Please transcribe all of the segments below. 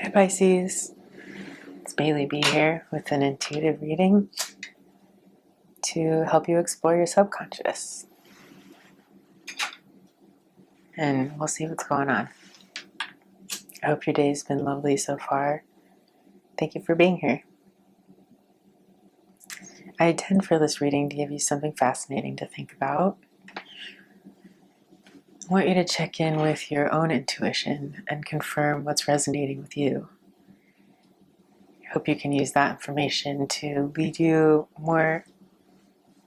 Hi Pisces, it's BaileeBee here with an intuitive reading to help you explore your subconscious. And we'll see what's going on. I hope your day's been lovely so far. Thank you for being here. I intend for this reading to give you something fascinating to think about. I want you to check in with your own intuition and confirm what's resonating with you. I hope you can use that information to lead you more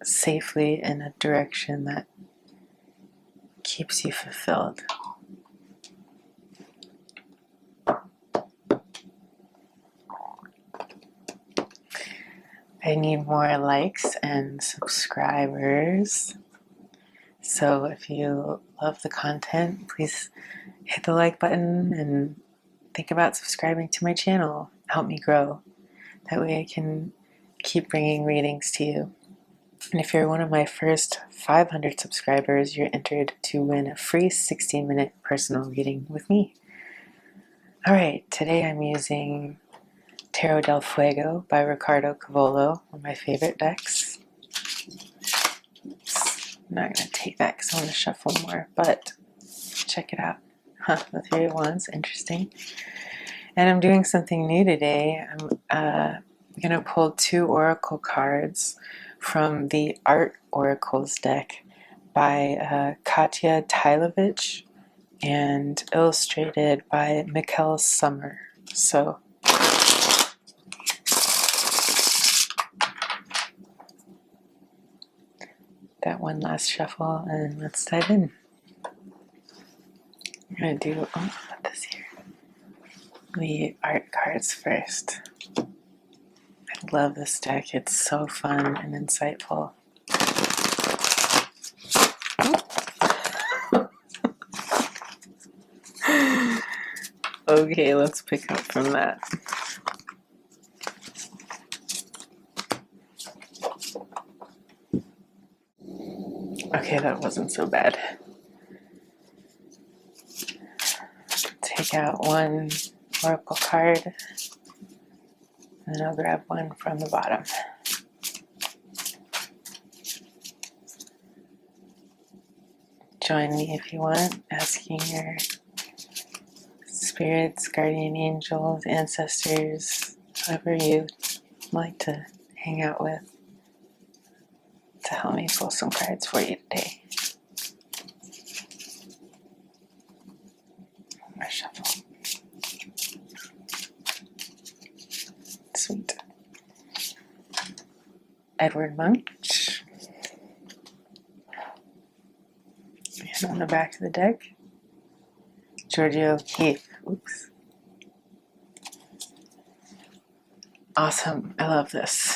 safely in a direction that keeps you fulfilled. I need more likes and subscribers. So if you love the content, please hit the like button and think about subscribing to my channel. Help me grow. That way I can keep bringing readings to you. And if you're one of my first 500 subscribers, you're entered to win a free 60-minute personal reading with me. All right, today I'm using Tarot del Fuego by Ricardo, Cavolo, one of my favorite decks. Oops, I'm not going to take that because I want to shuffle more, but check it out. The Three of Wands, interesting. And I'm doing something new today. I'm going to pull 2 oracle cards from the Art Oracles deck by Katya, Tylevich, and illustrated by Mikkel, Sommer. So that one last shuffle, and let's dive in. I'm going to do, put this here. The art cards first. I love this deck. It's so fun and insightful. Okay, let's pick up from that. Okay, that wasn't so bad. Take out one oracle card, and then I'll grab one from the bottom. Join me if you want, asking your spirits, guardian angels, ancestors, whoever you like to hang out with, to help me pull some cards for you today. I shuffle. Sweet. Edward Munch. And on the back of the deck, Georgia O'Keeffe. Oops. Awesome. I love this.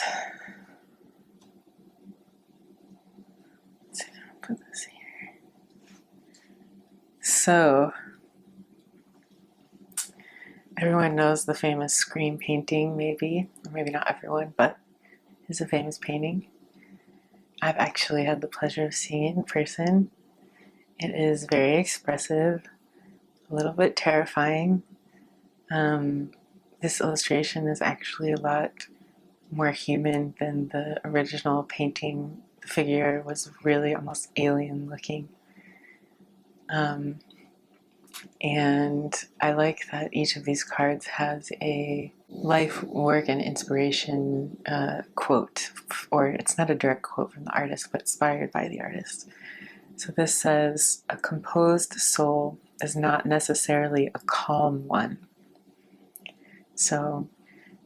Let's see if I can put this here. So, everyone knows the famous Scream painting, maybe, or maybe not everyone, but it's a famous painting. I've actually had the pleasure of seeing it in person. It is very expressive, a little bit terrifying. This illustration is actually a lot more human than the original painting. The figure was really almost alien looking. And I like that each of these cards has a life, work, and inspiration quote, or it's not a direct quote from the artist, but inspired by the artist. So this says, "A composed soul is not necessarily a calm one." So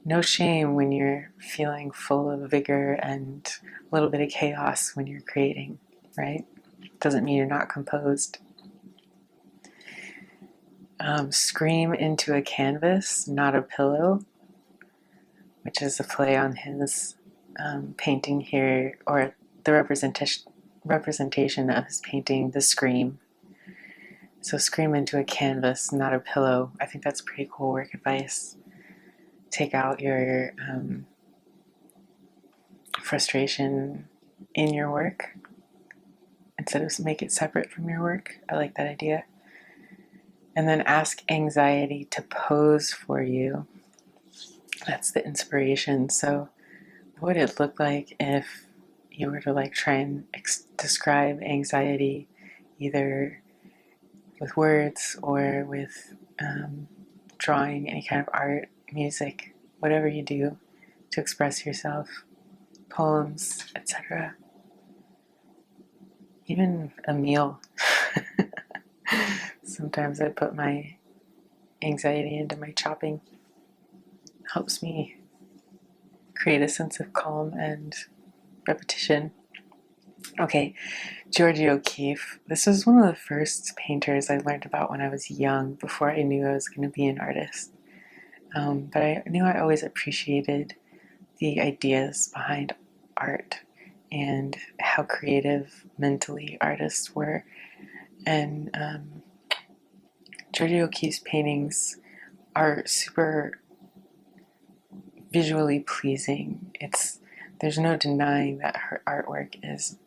no shame when you're feeling full of vigor and a little bit of chaos when you're creating, right? Doesn't mean you're not composed. Scream into a canvas, not a pillow, which is a play on his painting here, or the representation of his painting, The Scream. So scream into a canvas, not a pillow. I think that's pretty cool work advice. Take out your frustration in your work instead of make it separate from your work. I like that idea. And then ask anxiety to pose for you. That's the inspiration. So what would it look like if you were to like try and describe anxiety either with words or with drawing, any kind of art, music, whatever you do to express yourself, poems, etc. Even a meal. Sometimes I put my anxiety into my chopping. It helps me create a sense of calm and repetition. Okay, Georgia O'Keeffe. This was one of the first painters I learned about when I was young, before I knew I was going to be an artist. But I knew I always appreciated the ideas behind art and how creative mentally artists were. And Georgia O'Keeffe's paintings are super visually pleasing. There's no denying that her artwork is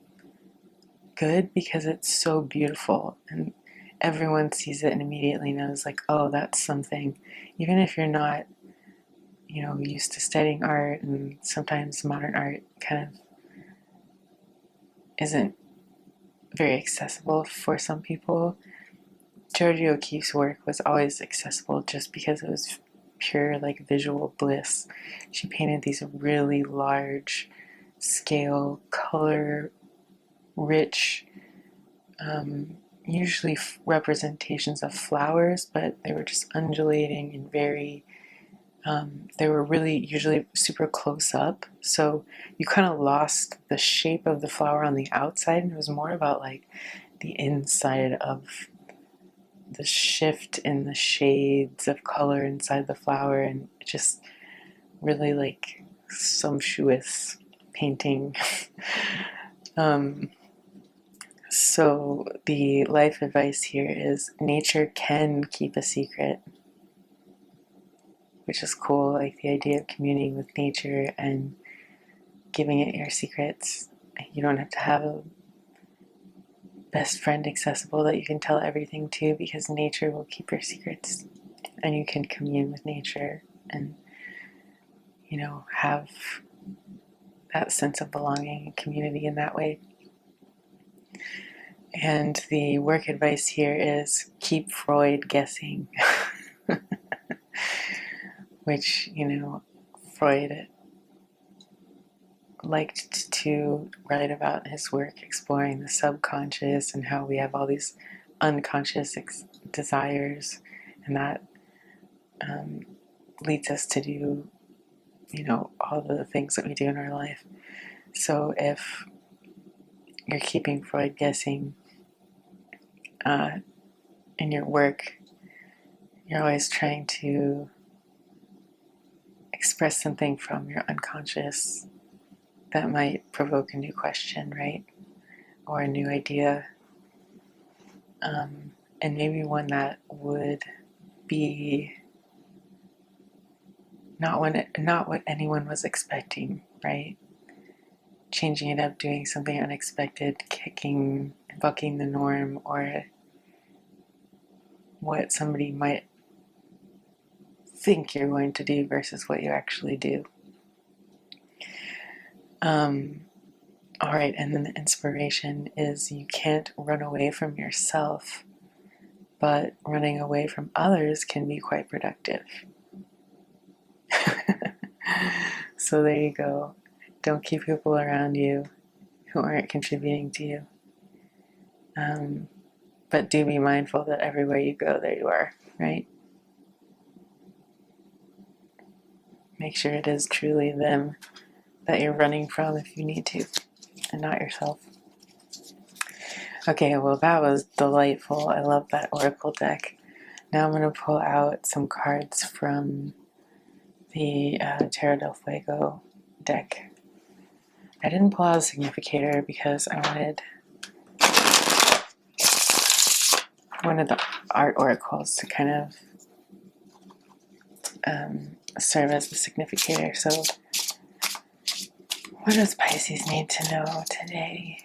good because it's so beautiful, and everyone sees it and immediately knows, like, oh, that's something. Even if you're not, used to studying art, and sometimes modern art kind of isn't very accessible for some people, Georgia O'Keeffe's work was always accessible just because it was pure, like, visual bliss. She painted these really large scale, color rich, usually representations of flowers, but they were just undulating and very, they were really usually super close up, so you kind of lost the shape of the flower on the outside, and it was more about like the inside of the shift in the shades of color inside the flower, and just really like sumptuous painting. So the life advice here is nature can keep a secret, which is cool, like the idea of communing with nature and giving it your secrets. You don't have to have a best friend accessible that you can tell everything to, because nature will keep your secrets, and you can commune with nature and, have that sense of belonging and community in that way. And the work advice here is keep Freud guessing. Which, Freud liked to write about his work exploring the subconscious and how we have all these unconscious desires, and that leads us to do, all the things that we do in our life. So if you're keeping Freud guessing in your work, you're always trying to express something from your unconscious that might provoke a new question, right? Or a new idea. And maybe one that would be not what anyone was expecting, right? Changing it up, doing something unexpected, bucking the norm, or what somebody might think you're going to do versus what you actually do. All right, and then the inspiration is you can't run away from yourself, but running away from others can be quite productive. So there you go. Don't keep people around you who aren't contributing to you. But do be mindful that everywhere you go, there you are, right? Make sure it is truly them that you're running from if you need to, and not yourself. Okay, well, that was delightful. I love that oracle deck. Now I'm going to pull out some cards from the Tarot del Fuego deck. I didn't pull out a significator because I wanted the art oracles to kind of serve as the significator. So what does Pisces need to know today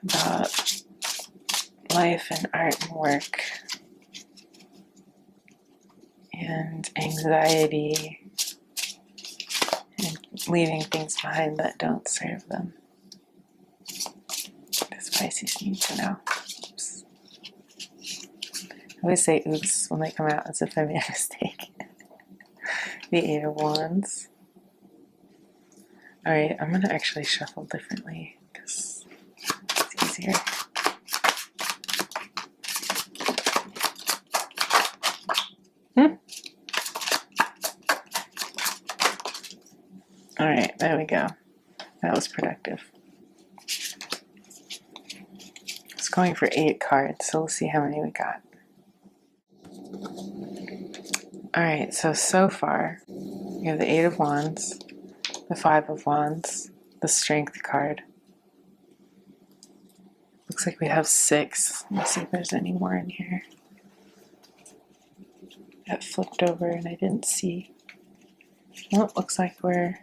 about life and art and work and anxiety and leaving things behind that don't serve them. This Pisces needs to know. Oops. I always say oops when they come out as if I made a mistake. The Eight of Wands. Alright, I'm going to actually shuffle differently because it's easier. Alright, there we go. That was productive. It's going for 8 cards, so we'll see how many we got. Alright, so far, we have the Eight of Wands, the Five of Wands, the Strength card. Looks like we have 6. Let's see if there's any more in here. That flipped over and I didn't see. Well, it looks like we're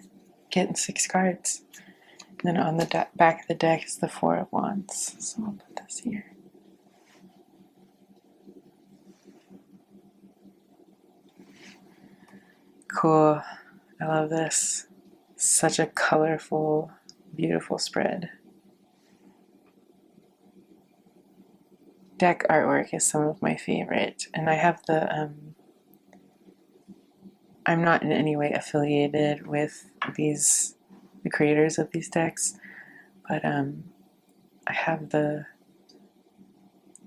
getting 6 cards. And then on the back of the deck is the Four of Wands. So I'll put this here. Cool. I love this. Such a colorful, beautiful spread. Deck artwork is some of my favorite. And I have the, I'm not in any way affiliated with the creators of these decks, but I have the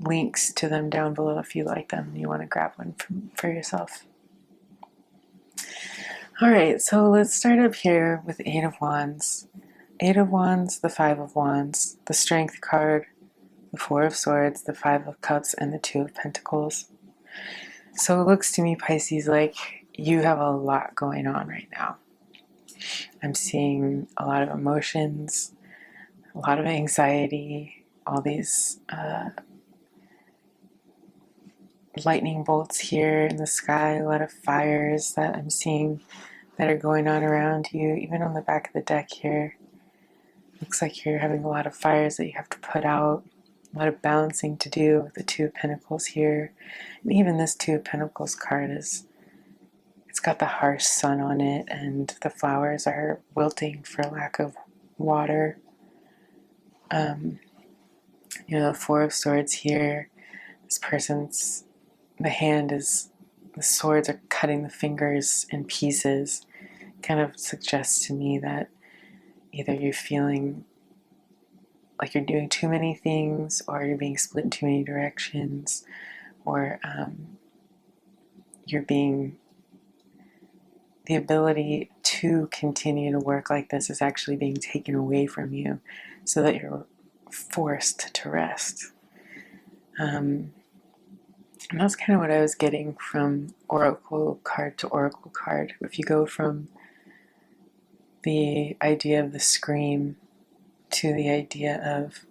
links to them down below if you like them and you want to grab one for yourself. Alright, so let's start up here with Eight of Wands. Eight of Wands, the Five of Wands, the Strength card, the Four of Swords, the Five of Cups, and the Two of Pentacles. So it looks to me, Pisces, like you have a lot going on right now. I'm seeing a lot of emotions, a lot of anxiety, all these lightning bolts here in the sky, a lot of fires that I'm seeing that are going on around you. Even on the back of the deck here, looks like you're having a lot of fires that you have to put out, a lot of balancing to do with the Two of Pentacles here. And even this Two of Pentacles card it's got the harsh sun on it and the flowers are wilting for lack of water. You know, the Four of Swords here, this person's, the swords are cutting the fingers in pieces. Kind of suggests to me that either you're feeling like you're doing too many things, or you're being split in too many directions, or the ability to continue to work like this is actually being taken away from you so that you're forced to rest. And that's kind of what I was getting from oracle card to oracle card. If you go from the idea of the scream to the idea of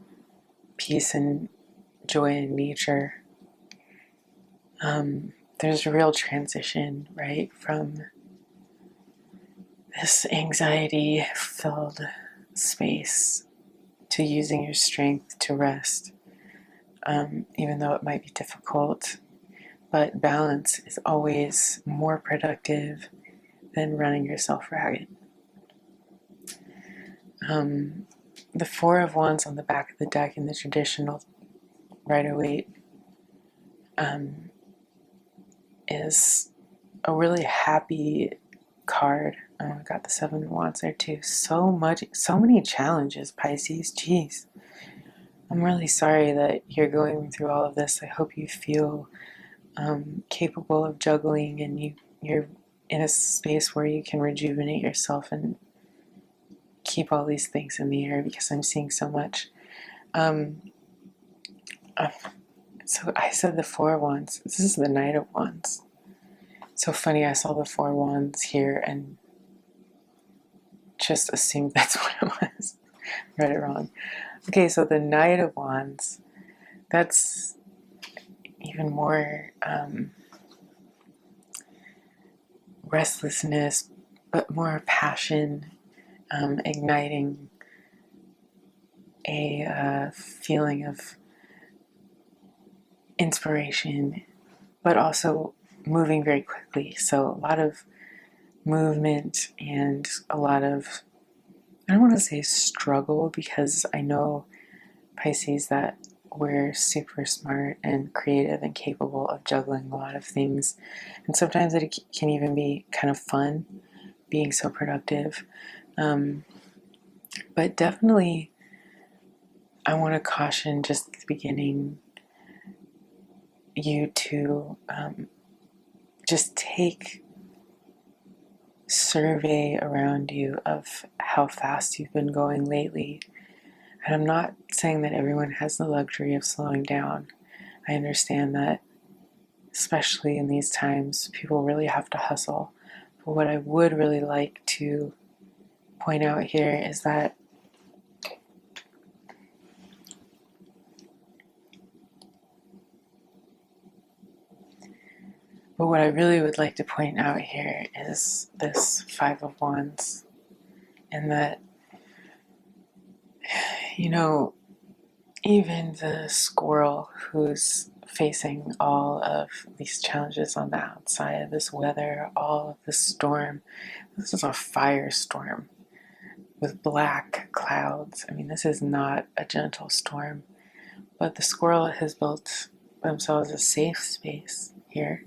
peace and joy in nature, there's a real transition, right, from this anxiety-filled space to using your strength to rest, even though it might be difficult. But balance is always more productive than running yourself ragged. The Four of Wands on the back of the deck in the traditional Rider-Waite is a really happy card. I got the Seven of Wands there too. So many challenges, Pisces. Jeez. I'm really sorry that you're going through all of this. I hope you feel capable of juggling and you're in a space where you can rejuvenate yourself and keep all these things in the air, because I'm seeing so much. So I said the Four of Wands. This is the Knight of Wands. So funny, I saw the Four of Wands here and just assumed that's what it was. Read it wrong. Okay, so the Knight of Wands, that's even more restlessness, but more passion, igniting a feeling of inspiration, but also moving very quickly. So a lot of movement and a lot of, I don't want to say struggle, because I know Pisces that we're super smart and creative and capable of juggling a lot of things. And sometimes it can even be kind of fun being so productive. But definitely, I want to caution just at the beginning you to just survey around you of how fast you've been going lately. And I'm not saying that everyone has the luxury of slowing down. I understand that, especially in these times, people really have to hustle. But what I would really like to point out here is that what I really would like to point out here is this Five of Wands, and that, you know, even the squirrel who's facing all of these challenges on the outside, this weather, all of this storm, this is a firestorm with black clouds. I mean, this is not a gentle storm, but the squirrel has built themselves a safe space here,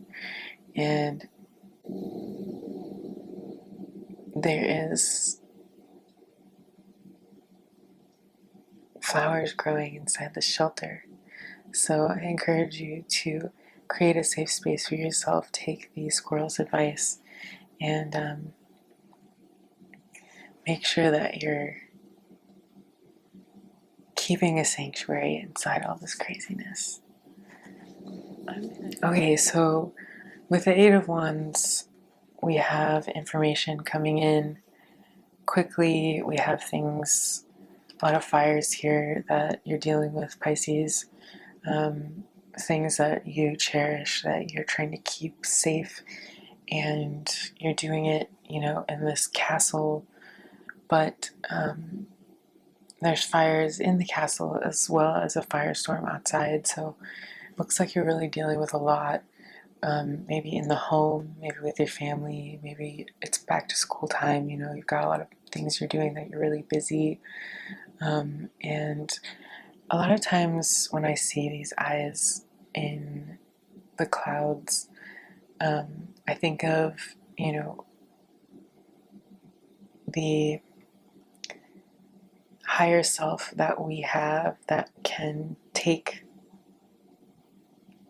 and there is flowers growing inside the shelter. So I encourage you to create a safe space for yourself. Take the squirrel's advice and make sure that you're keeping a sanctuary inside all this craziness. Okay, so with the Eight of Wands, we have information coming in quickly. We have things, a lot of fires here that you're dealing with, Pisces. Things that you cherish, that you're trying to keep safe, and you're doing it, in this castle, but there's fires in the castle as well as a firestorm outside, so it looks like you're really dealing with a lot, maybe in the home, maybe with your family, maybe it's back to school time, you've got a lot of things you're doing that you're really busy, and a lot of times when I see these eyes in the clouds, I think of, the higher self that we have that can take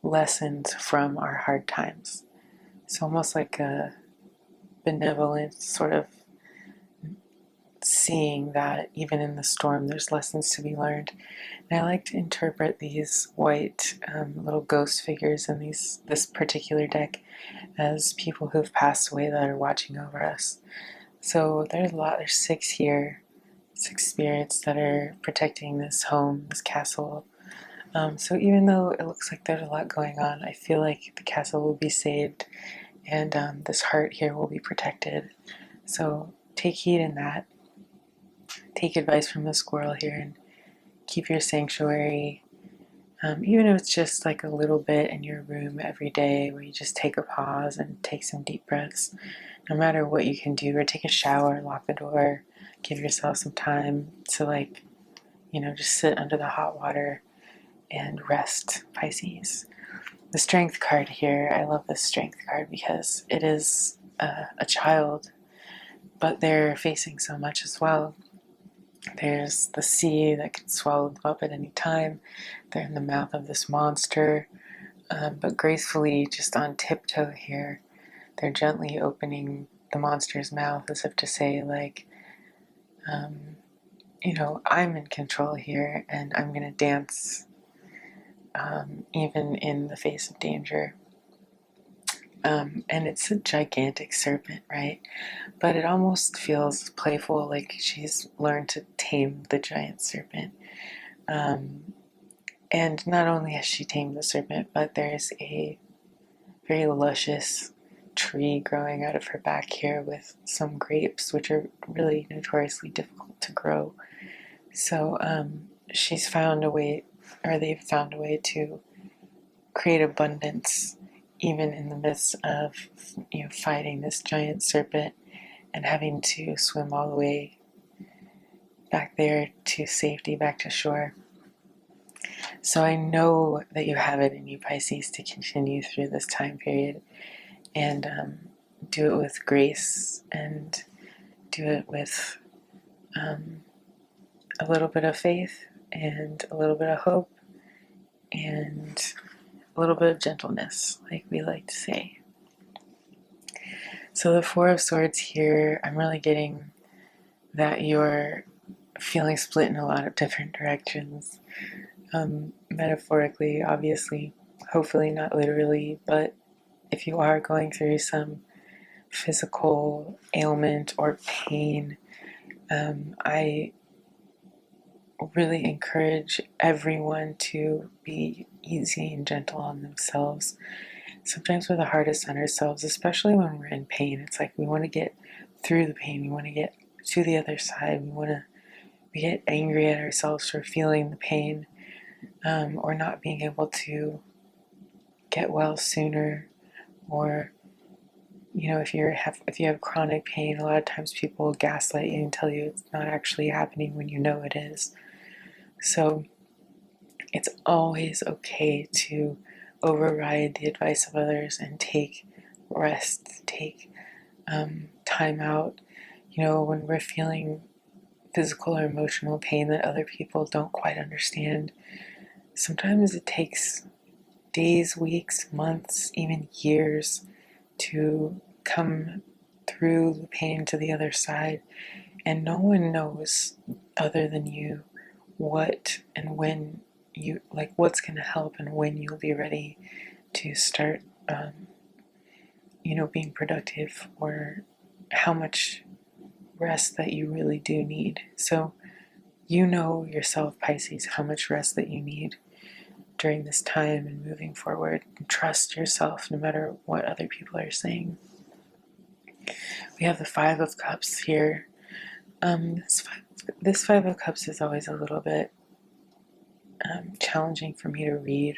lessons from our hard times. It's almost like a benevolent sort of seeing that even in the storm there's lessons to be learned. And I like to interpret these white little ghost figures in this particular deck as people who've passed away that are watching over us. So there's a lot, there's 6 here, 6 spirits that are protecting this home, this castle. So even though it looks like there's a lot going on, I feel like the castle will be saved, and this heart here will be protected. So take heed in that. Take advice from the squirrel here and keep your sanctuary. Even if it's just like a little bit in your room every day where you just take a pause and take some deep breaths, no matter what you can do, or take a shower, lock the door, give yourself some time to just sit under the hot water and rest, Pisces. The Strength card here, I love this Strength card because it is a child, but they're facing so much as well. There's the sea that can swallow them up at any time. They're in the mouth of this monster, but gracefully, just on tiptoe here, they're gently opening the monster's mouth as if to say, I'm in control here and I'm going to dance even in the face of danger. And it's a gigantic serpent, right? But it almost feels playful, like she's learned to tame the giant serpent. And not only has she tamed the serpent, but there's a very luscious tree growing out of her back here with some grapes, which are really notoriously difficult to grow. So she's found a way, or they've found a way to create abundance even in the midst of, fighting this giant serpent and having to swim all the way back there to safety, back to shore. So I know that you have it in you, Pisces, to continue through this time period and do it with grace and do it with a little bit of faith and a little bit of hope and a little bit of gentleness, like we like to say. So the Four of Swords here, I'm really getting that you're feeling split in a lot of different directions. Metaphorically, obviously, hopefully not literally, but if you are going through some physical ailment or pain, I really encourage everyone to be easy and gentle on themselves. Sometimes we're the hardest on ourselves, especially when we're in pain. It's like we want to get through the pain, we want to get to the other side, we get angry at ourselves for feeling the pain, or not being able to get well sooner, or if you have chronic pain, a lot of times people gaslight you and tell you it's not actually happening when you know it is. So it's always okay to override the advice of others and take rest, take time out. When we're feeling physical or emotional pain that other people don't quite understand, sometimes it takes days, weeks, months, even years to come through the pain to the other side. And no one knows other than you what and when what's going to help and when you'll be ready to start, being productive, or how much rest that you really do need. So you know yourself, Pisces, how much rest that you need during this time and moving forward. And trust yourself no matter what other people are saying. We have the Five of Cups here. This Five of Cups is always a little bit challenging for me to read.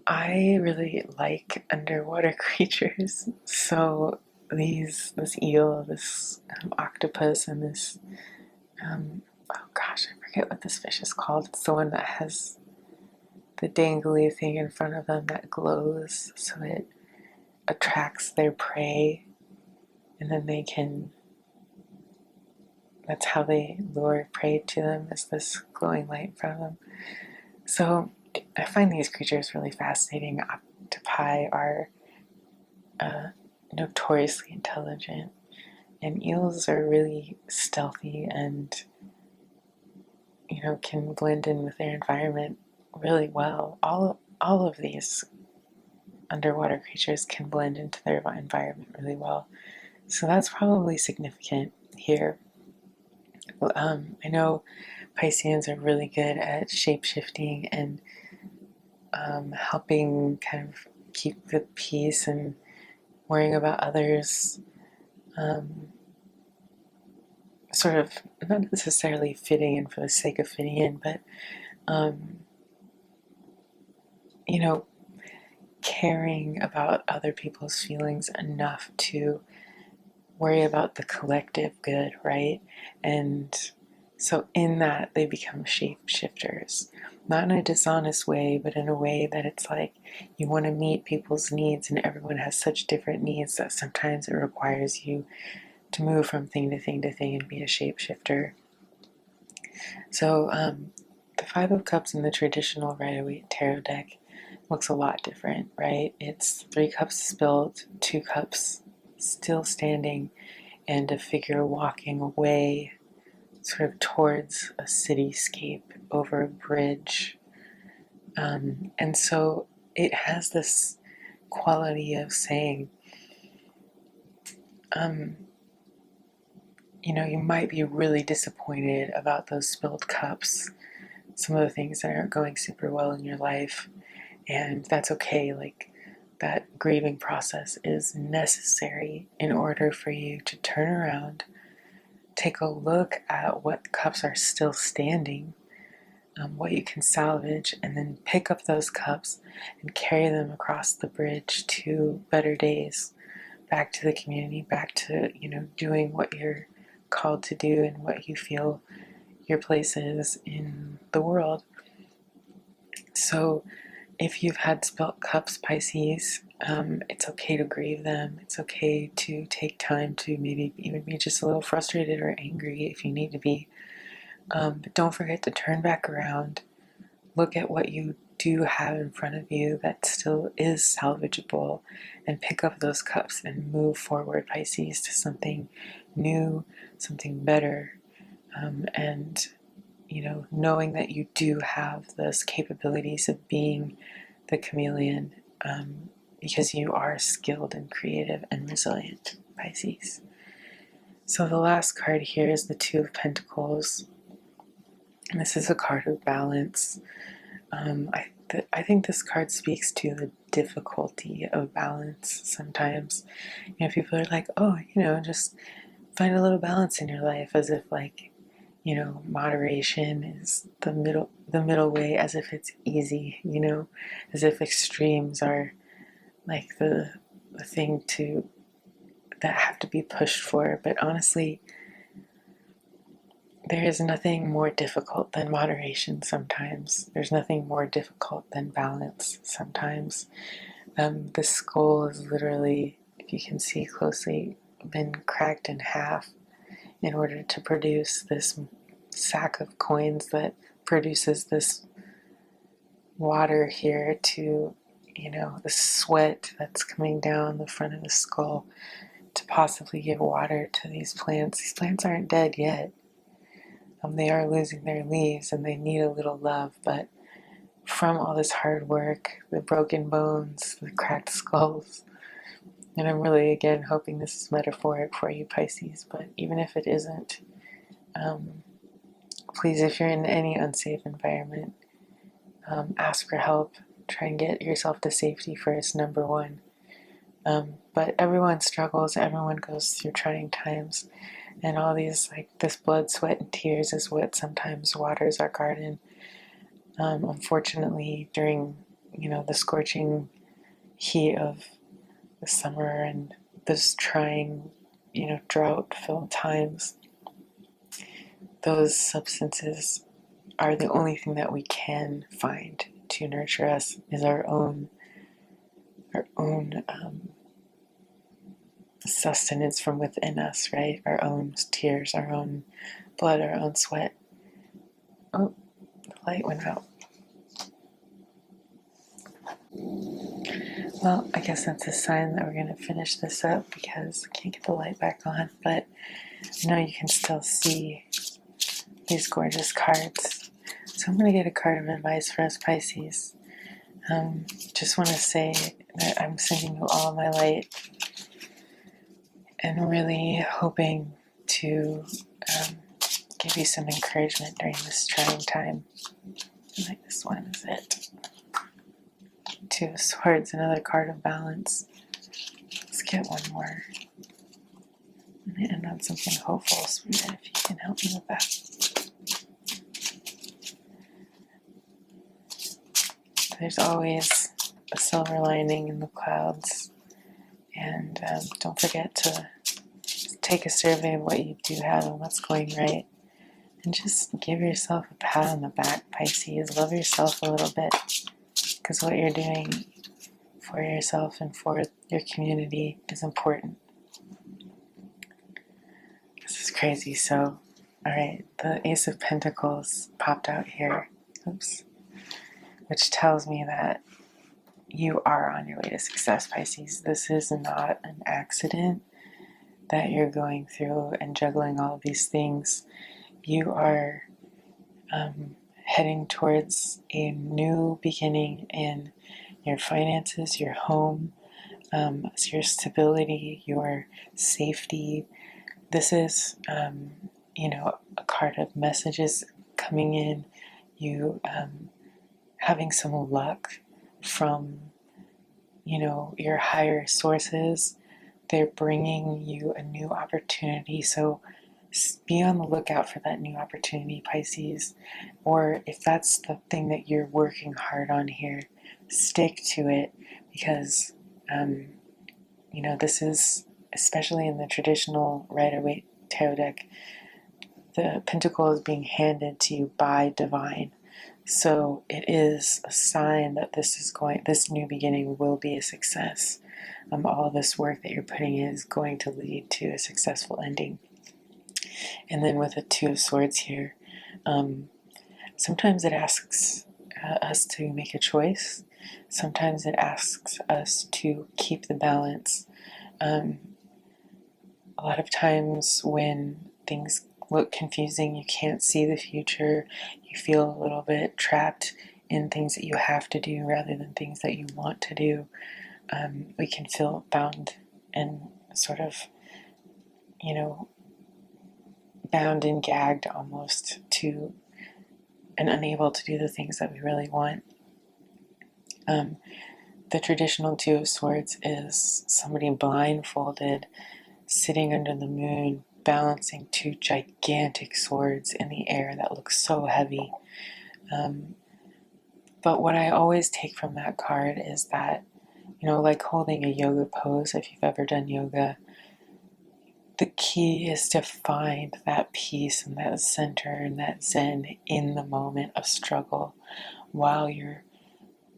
I really like underwater creatures, so this eel, this octopus, and this oh gosh, I forget what this fish is called. It's the one that has the dangly thing in front of them that glows, so it attracts their prey, and then that's how they lure prey to them, is this glowing light in front of them. So I find these creatures really fascinating. Octopi are notoriously intelligent, and eels are really stealthy and can blend in with their environment really well. All of these underwater creatures can blend into their environment really well. So that's probably significant here. I know Pisceans are really good at shape-shifting and helping kind of keep the peace and worrying about others, sort of not necessarily fitting in for the sake of fitting in, but caring about other people's feelings enough to worry about the collective good, right? And so in that, they become shapeshifters. Not in a dishonest way, but in a way that it's like you want to meet people's needs, and everyone has such different needs that sometimes it requires you to move from thing to thing to thing and be a shapeshifter. So the Five of Cups in the traditional Rider-Waite tarot deck looks a lot different, right? It's 3 cups spilled, 2 cups still standing, and a figure walking away sort of towards a cityscape over a bridge. And so it has this quality of saying, you might be really disappointed about those spilled cups, some of the things that aren't going super well in your life, and that's okay. Like, that grieving process is necessary in order for you to turn around, take a look at what cups are still standing, what you can salvage, and then pick up those cups and carry them across the bridge to better days, back to the community, back to, doing what you're called to do and what you feel your place is in the world. So if you've had spilt cups, Pisces, it's okay to grieve them. It's okay to take time to maybe even be just a little frustrated or angry if you need to be. But don't forget to turn back around, look at what you do have in front of you that still is salvageable, and pick up those cups and move forward, Pisces, to something new, something better. And knowing that you do have those capabilities of being the chameleon, because you are skilled and creative and resilient, Pisces. So the last card here is the Two of Pentacles. And this is a card of balance. I think this card speaks to the difficulty of balance sometimes. People are like, oh, just find a little balance in your life, as if like, moderation is the middle way, as if it's easy, as if extremes are like the thing that have to be pushed for. But honestly, there is nothing more difficult than moderation sometimes. There's nothing more difficult than balance sometimes. The skull is literally, if you can see closely, been cracked in half in order to produce this sack of coins that produces this water here to, the sweat that's coming down the front of the skull to possibly give water to these plants. These plants aren't dead yet. They are losing their leaves and they need a little love, but from all this hard work, the broken bones, the cracked skulls, and I'm really, again, hoping this is metaphoric for you, Pisces, but even if it isn't, please, if you're in any unsafe environment, ask for help. Try and get yourself to safety first, number one. But everyone struggles, everyone goes through trying times. And all these, like this blood, sweat, and tears is what sometimes waters our garden. Unfortunately, during, the scorching heat of the summer and this trying, drought-filled times, those substances are the only thing that we can find to nurture us, is our own sustenance from within us, right? Our own tears, our own blood, our own sweat. Oh, the light went out. Well, I guess that's a sign that we're going to finish this up because I can't get the light back on, but I know you can still see these gorgeous cards. So I'm going to get a card of advice for us, Pisces. Just want to say that I'm sending you all my light and really hoping to give you some encouragement during this trying time. Like this one is it. Two of Swords, another card of balance. Let's get one more. I'm going to end on something hopeful, Spirit, if you can help me with that. There's always a silver lining in the clouds. And don't forget to take a survey of what you do have and what's going right. And just give yourself a pat on the back, Pisces. Love yourself a little bit. Because what you're doing for yourself and for your community is important. This is crazy. So, alright, the Ace of Pentacles popped out here. Oops. Which tells me that you are on your way to success, Pisces. This is not an accident that you're going through and juggling all of these things. You are heading towards a new beginning in your finances, your home, your stability, your safety. This is, a card of messages coming in, you having some luck from, your higher sources. They're bringing you a new opportunity. So be on the lookout for that new opportunity, Pisces. Or if that's the thing that you're working hard on here, stick to it, because this is, especially in the traditional Rider-Waite tarot deck, the pentacle is being handed to you by divine. So it is a sign that this new beginning will be a success. All this work that you're putting in is going to lead to a successful ending. And then with the Two of Swords here, sometimes it asks us to make a choice. Sometimes it asks us to keep the balance. A lot of times when things look confusing, you can't see the future, you feel a little bit trapped in things that you have to do rather than things that you want to do. We can feel bound and sort of, bound and gagged almost to, and unable to do the things that we really want. The traditional Two of Swords is somebody blindfolded, sitting under the moon, balancing two gigantic swords in the air that look so heavy. But what I always take from that card is that, like holding a yoga pose, if you've ever done yoga, the key is to find that peace and that center and that zen in the moment of struggle while you're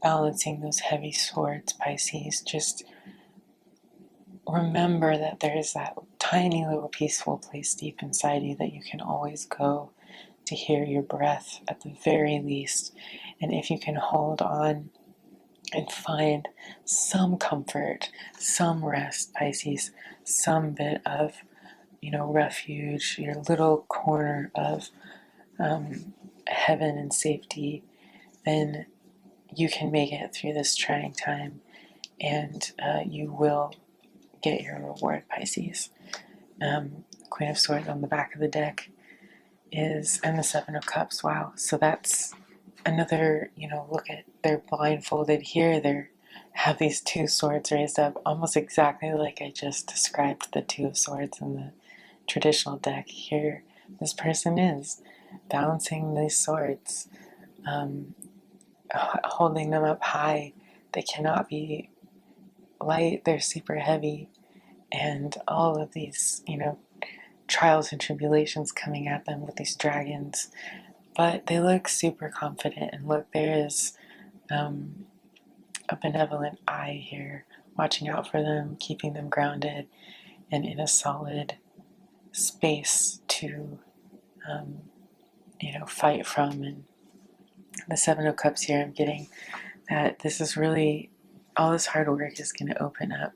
balancing those heavy swords, Pisces. Just remember that there is that tiny little peaceful place deep inside you that you can always go to hear your breath at the very least. And if you can hold on and find some comfort, some rest, Pisces, some bit of, refuge, your little corner of heaven and safety, then you can make it through this trying time, and you will get your reward, Pisces. Queen of Swords on the back of the deck is, and the Seven of Cups. Wow. So that's another, look at, they're blindfolded here. They have these two swords raised up, almost exactly like I just described the Two of Swords in the traditional deck. Here, this person is balancing these swords, holding them up high. They cannot be light, they're super heavy, and all of these, trials and tribulations coming at them with these dragons. But they look super confident, and look, there is a benevolent eye here, watching out for them, keeping them grounded and in a solid space to, fight from. And the Seven of Cups here, I'm getting that this is really, all this hard work is going to open up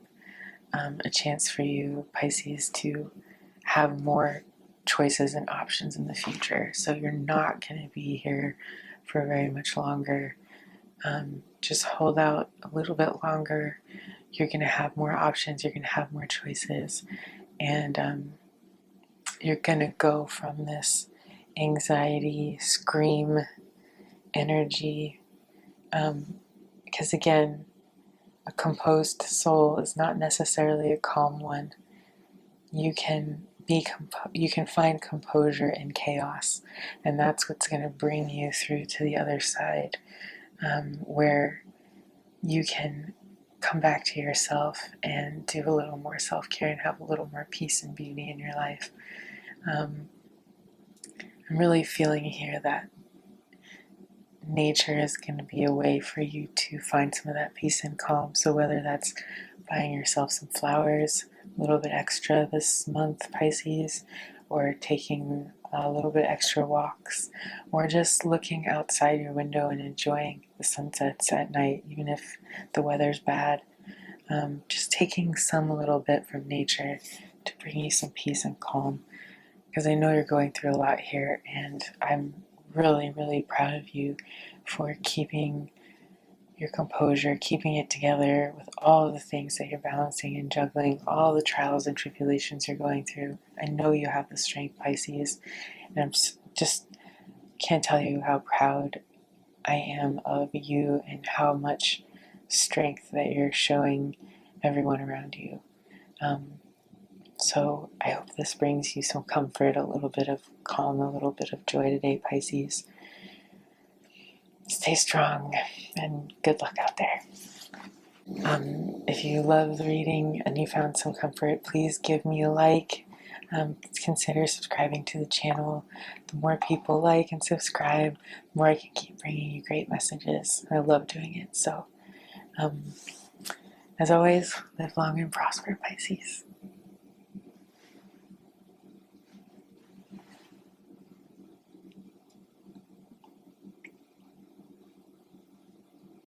a chance for you, Pisces, to have more choices and options in the future. So you're not going to be here for very much longer. Just hold out a little bit longer. You're going to have more options. You're going to have more choices. And you're going to go from this anxiety, scream energy. Because again, a composed soul is not necessarily a calm one. You can find composure in chaos, and that's what's going to bring you through to the other side, where you can come back to yourself and do a little more self-care and have a little more peace and beauty in your life. I'm really feeling here that nature is going to be a way for you to find some of that peace and calm. So whether that's buying yourself some flowers, a little bit extra this month, Pisces, or taking a little bit extra walks, or just looking outside your window and enjoying the sunsets at night, even if the weather's bad. Just taking some little bit from nature to bring you some peace and calm, because I know you're going through a lot here, and I'm really, really proud of you for keeping your composure, keeping it together with all the things that you're balancing and juggling, all the trials and tribulations you're going through. I know you have the strength, Pisces, and I'm just can't tell you how proud I am of you and how much strength that you're showing everyone around you. So I hope this brings you some comfort, a little bit of calm, a little bit of joy today, Pisces. Stay strong and good luck out there. If you love the reading and you found some comfort, please give me a like. Consider subscribing to the channel. The more people like and subscribe, the more I can keep bringing you great messages. I love doing it. So, as always, live long and prosper, Pisces.